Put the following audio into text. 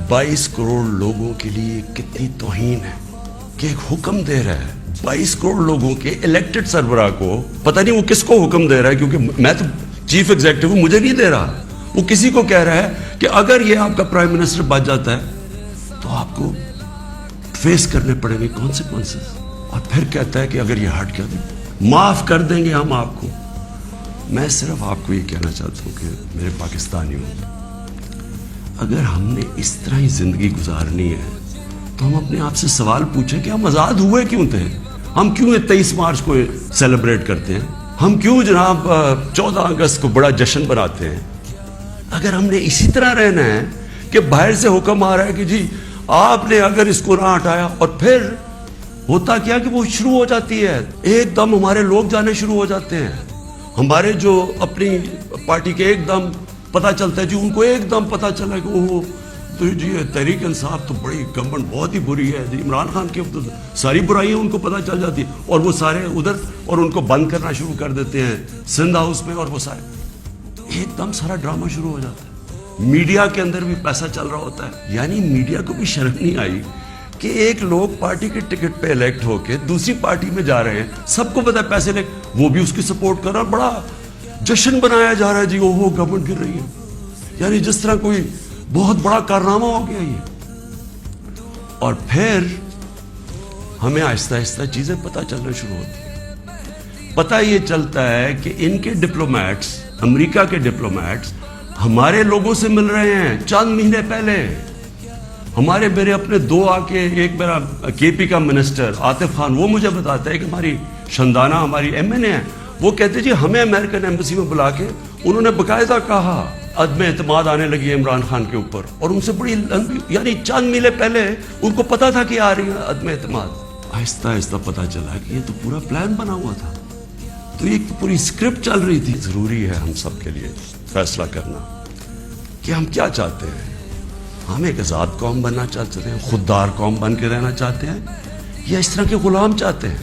22 करोड़ लोगों के लिए कितनी तौहीन है कि एक हुक्म दे रहा है 22 करोड़ लोगों के इलेक्टेड सरबराह को, पता नहीं वो किसको हुक्म दे रहा है, क्योंकि मैं तो चीफ एग्जीक्यूटिव हूं, मुझे नहीं दे रहा, वो किसी को कह रहा है कि अगर ये आपका प्राइम मिनिस्टर बच जाता है तो आपको फेस करने पड़ेंगे कॉन्सिक्वेंसेस। और फिर कहता है कि अगर ये हट गया तो माफ कर देंगे हम आपको। मैं सिर्फ आपको ये कहना चाहता हूं कि मेरे पाकिस्तानियों, अगर हमने इस तरह ही जिंदगी गुजारनी है तो हम अपने आप से सवाल पूछें कि हम आजाद हुए क्यों थे? हम क्यों 23 मार्च को सेलिब्रेट करते हैं? हम क्यों जनाब 14 अगस्त को बड़ा जश्न बनाते हैं? अगर हमने इसी तरह रहना है कि बाहर से हुक्म आ रहा है कि जी आपने अगर इसको ना हटाया, और फिर होता क्या कि वो शुरू हो जाती है, एकदम हमारे लोग जाने शुरू हो जाते हैं, हमारे जो अपनी पार्टी के एकदम पता चलता है जी, उनको एकदम पता चला कि ओहो तो जी तहरीक इंसाफ तो बड़ी गवर्नमेंट बहुत ही बुरी है जी, इमरान खान की तो सारी बुराइयां उनको पता चल जाती है, और वो सारे उधर और उनको बंद करना शुरू कर देते हैं सिंध हाउस में, और वो सारे एकदम सारा ड्रामा शुरू हो जाता है। मीडिया के अंदर भी पैसा चल रहा होता है, यानी मीडिया को भी शर्म नहीं आई कि एक लोग पार्टी के टिकट पे इलेक्ट होके दूसरी पार्टी में जा रहे हैं, सबको पता है पैसे ले, वो भी उसकी सपोर्ट कर रहा है, बड़ा जश्न बनाया जा रहा है जी, ओहो गवर्नमेंट गिर रही है, यानी जिस तरह कोई बहुत बड़ा कारनामा हो गया ये। और फिर हमें आहिस्ता आहिस्ता चीजें पता चलना शुरू होती है। पता ये चलता है कि इनके डिप्लोमेट्स, अमेरिका के डिप्लोमेट्स हमारे लोगों से मिल रहे हैं। चंद महीने पहले हमारे मेरे अपने दो आके, एक मेरा केपी का मिनिस्टर आतिफ खान, वो मुझे बताता है कि हमारी शंदाना हमारी एमएनए है, वो कहते जी हमें अमेरिकन एम्बेसी में बुला के उन्होंने बकायदा कहा अदम एतमाद आने लगी है इमरान खान के ऊपर, और उनसे बड़ी लंबी, यानी चंद महीने पहले उनको पता था कि आ रही है अदम एतमाद। आहिस्ता आहिस्ता पता चला कि ये तो पूरा प्लान बना हुआ था, तो ये पूरी स्क्रिप्ट चल रही थी। जरूरी है हम सब के लिए फैसला करना कि हम क्या चाहते हैं। हम एक आजाद कौम बनना चाहते हैं, खुददार कौम बन के रहना चाहते हैं, या इस तरह के गुलाम चाहते हैं?